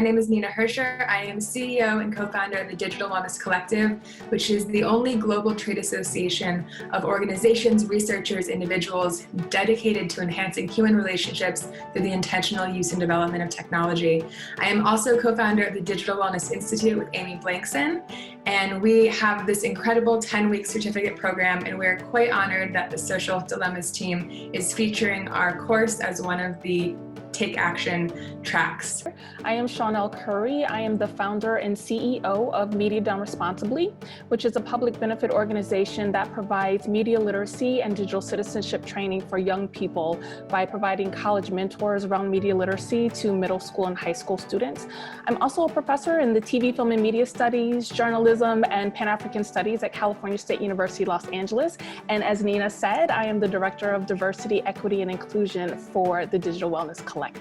My name is Nina Hersher. I am CEO and co-founder of the Digital Wellness Collective, which is the only global trade association of organizations, researchers, individuals dedicated to enhancing human relationships through the intentional use and development of technology. I am also co-founder of the Digital Wellness Institute with Amy Blankson, and we have this incredible 10-week certificate program, and we're quite honored that the Social Dilemmas team is featuring our course as one of the Take Action tracks. I am Chanel Curry. I am the founder and CEO of Media Done Responsibly, which is a public benefit organization that provides media literacy and digital citizenship training for young people by providing college mentors around media literacy to middle school and high school students. I'm also a professor in the TV, film, and media studies, journalism, and Pan-African studies at California State University, Los Angeles. And as Nina said, I am the Director of Diversity, Equity, and Inclusion for the Digital Wellness Collective.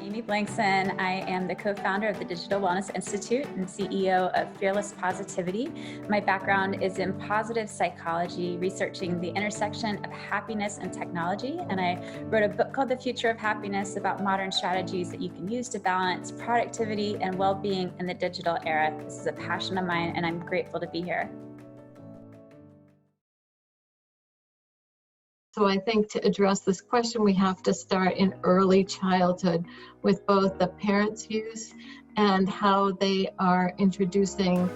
Amy Blankson. I am the co-founder of the Digital Wellness Institute and CEO of Fearless Positivity. My background is in positive psychology, researching the intersection of happiness and technology. And I wrote a book called The Future of Happiness about modern strategies that you can use to balance productivity and well-being in the digital era. This is a passion of mine, and I'm grateful to be here. So I think to address this question, we have to start in early childhood with both the parents' views and how they are introducing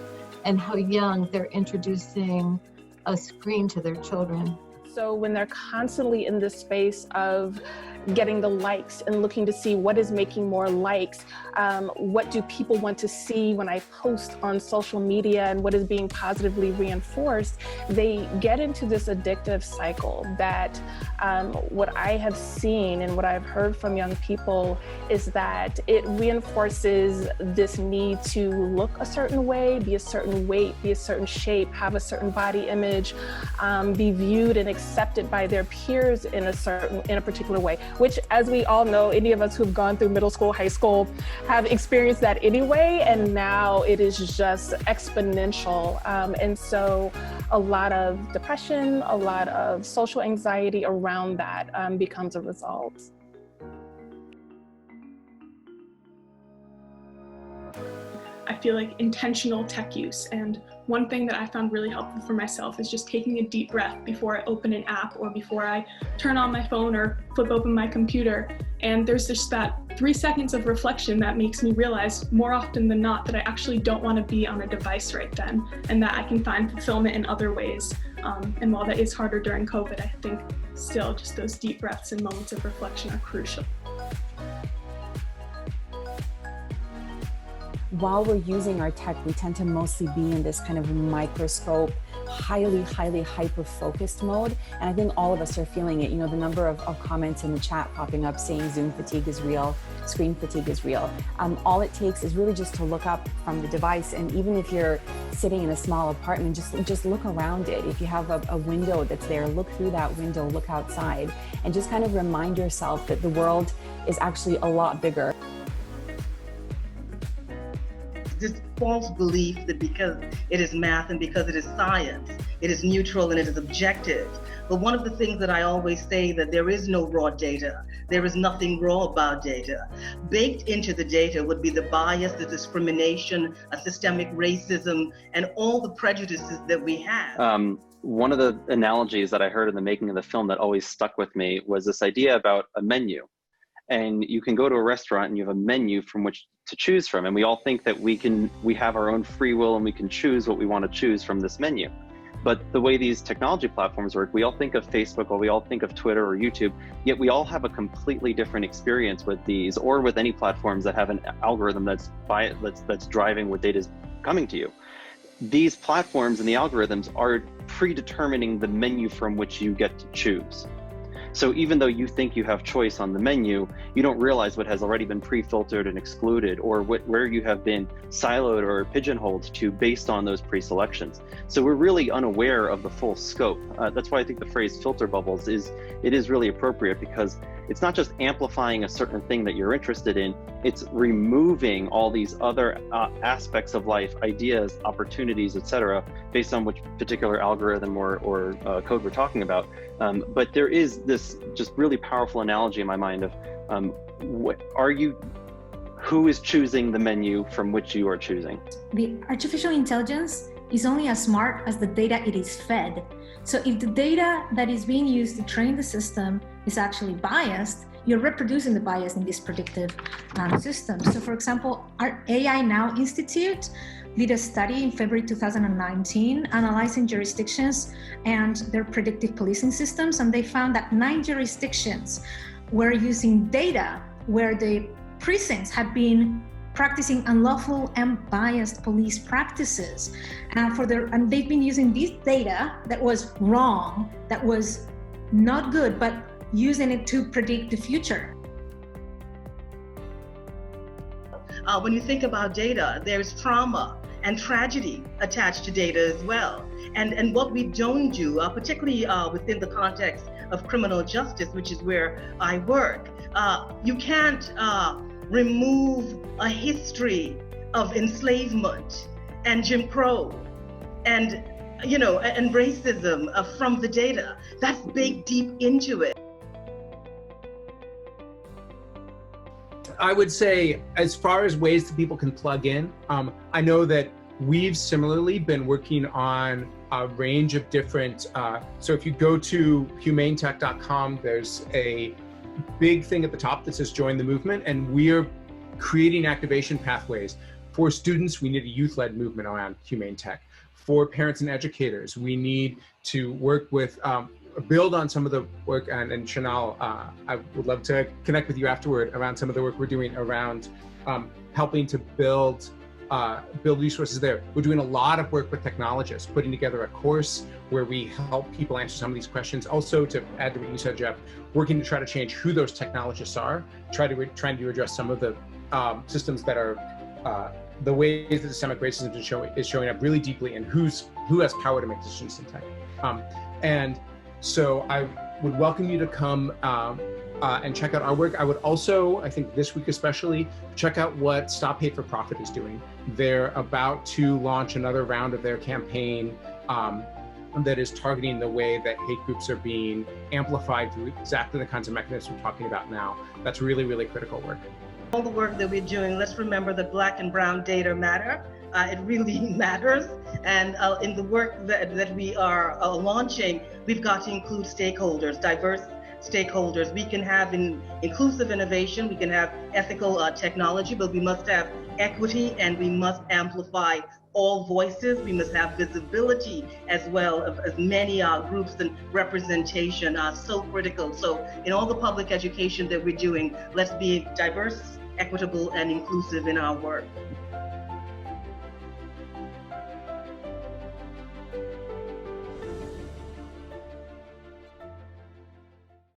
and how young they're introducing a screen to their children. So when they're constantly in this space of getting the likes and looking to see what is making more likes, what do people want to see when I post on social media, and what is being positively reinforced, they get into this addictive cycle that what I have seen and what I've heard from young people is that it reinforces this need to look a certain way, be a certain weight, be a certain shape, have a certain body image, be viewed and accepted by their peers in a particular way, which, as we all know, any of us who've gone through middle school, high school have experienced that anyway, and now it is just exponential. And so a lot of depression, a lot of social anxiety around that becomes a result. I feel like intentional tech use, and one thing that I found really helpful for myself is just taking a deep breath before I open an app or before I turn on my phone or flip open my computer. And there's just that 3 seconds of reflection that makes me realize more often than not that I actually don't want to be on a device right then, and that I can find fulfillment in other ways. And while that is harder during COVID, I think still just those deep breaths and moments of reflection are crucial. While we're using our tech, we tend to mostly be in this kind of microscope, highly hyper-focused mode. And I think all of us are feeling it. You know, the number of comments in the chat popping up saying Zoom fatigue is real, screen fatigue is real. All it takes is really just to look up from the device. And even if you're sitting in a small apartment, just look around it. If you have a window that's there, look through that window, look outside, and just kind of remind yourself that the world is actually a lot bigger. This false belief that because it is math and because it is science, it is neutral and it is objective. But one of the things that I always say that there is no raw data. There is nothing raw about data. Baked into the data would be the bias, the discrimination, a systemic racism, and all the prejudices that we have. One of the analogies that I heard in the making of the film that always stuck with me was this idea about a menu. And you can go to a restaurant and you have a menu from which to choose from. And we all think that we have our own free will and we can choose what we want to choose from this menu. But the way these technology platforms work, we all think of Facebook or we all think of Twitter or YouTube, yet we all have a completely different experience with these or with any platforms that have an algorithm that's driving what data is coming to you. These platforms and the algorithms are predetermining the menu from which you get to choose. So even though you think you have choice on the menu, you don't realize what has already been pre-filtered and excluded, or where you have been siloed or pigeonholed to based on those pre-selections. So we're really unaware of the full scope. That's why I think the phrase filter bubbles is really appropriate, because it's not just amplifying a certain thing that you're interested in, it's removing all these other aspects of life, ideas, opportunities, etc., based on which particular algorithm or code we're talking about. But there is this just really powerful analogy in my mind of who is choosing the menu from which you are choosing? The artificial intelligence is only as smart as the data it is fed. So if the data that is being used to train the system is actually biased, you're reproducing the bias in this predictive system. So for example, our AI Now Institute did a study in February 2019 analyzing jurisdictions and their predictive policing systems, and they found that 9 jurisdictions were using data where the precincts had been practicing unlawful and biased police practices. And they've been using this data that was wrong, that was not good, but using it to predict the future. When you think about data, there's trauma and tragedy attached to data as well. And what we don't do, particularly within the context of criminal justice, which is where I work, you can't remove a history of enslavement and Jim Crow and racism from the data. That's baked deep into it. I would say, as far as ways that people can plug in, I know that we've similarly been working on a range of different, so if you go to humanetech.com, there's a big thing at the top that says join the movement, and we're creating activation pathways. For students, we need a youth-led movement around humane tech. For parents and educators, we need to work with, build on some of the work, and Chanel, I would love to connect with you afterward around some of the work we're doing around helping to build resources there. We're doing a lot of work with technologists, putting together a course where we help people answer some of these questions. Also, to add to what you said, Jeff, working to try to change who those technologists are, trying to address some of the systems that are the ways that systemic racism is showing up really deeply, and who has power to make decisions in tech. And so I would welcome you to come and check out our work. I would also, I think this week especially, check out what Stop Hate for Profit is doing. They're about to launch another round of their campaign that is targeting the way that hate groups are being amplified through exactly the kinds of mechanisms we're talking about now. That's really, really critical work. All the work that we're doing, let's remember that Black and brown data matter. It really matters. And in the work that we are launching, we've got to include stakeholders, diverse stakeholders. We can have inclusive innovation, we can have ethical technology, but we must have equity, and we must amplify all voices. We must have visibility as well of as many groups, and representation are so critical. So in all the public education that we're doing, let's be diverse, equitable, and inclusive in our work.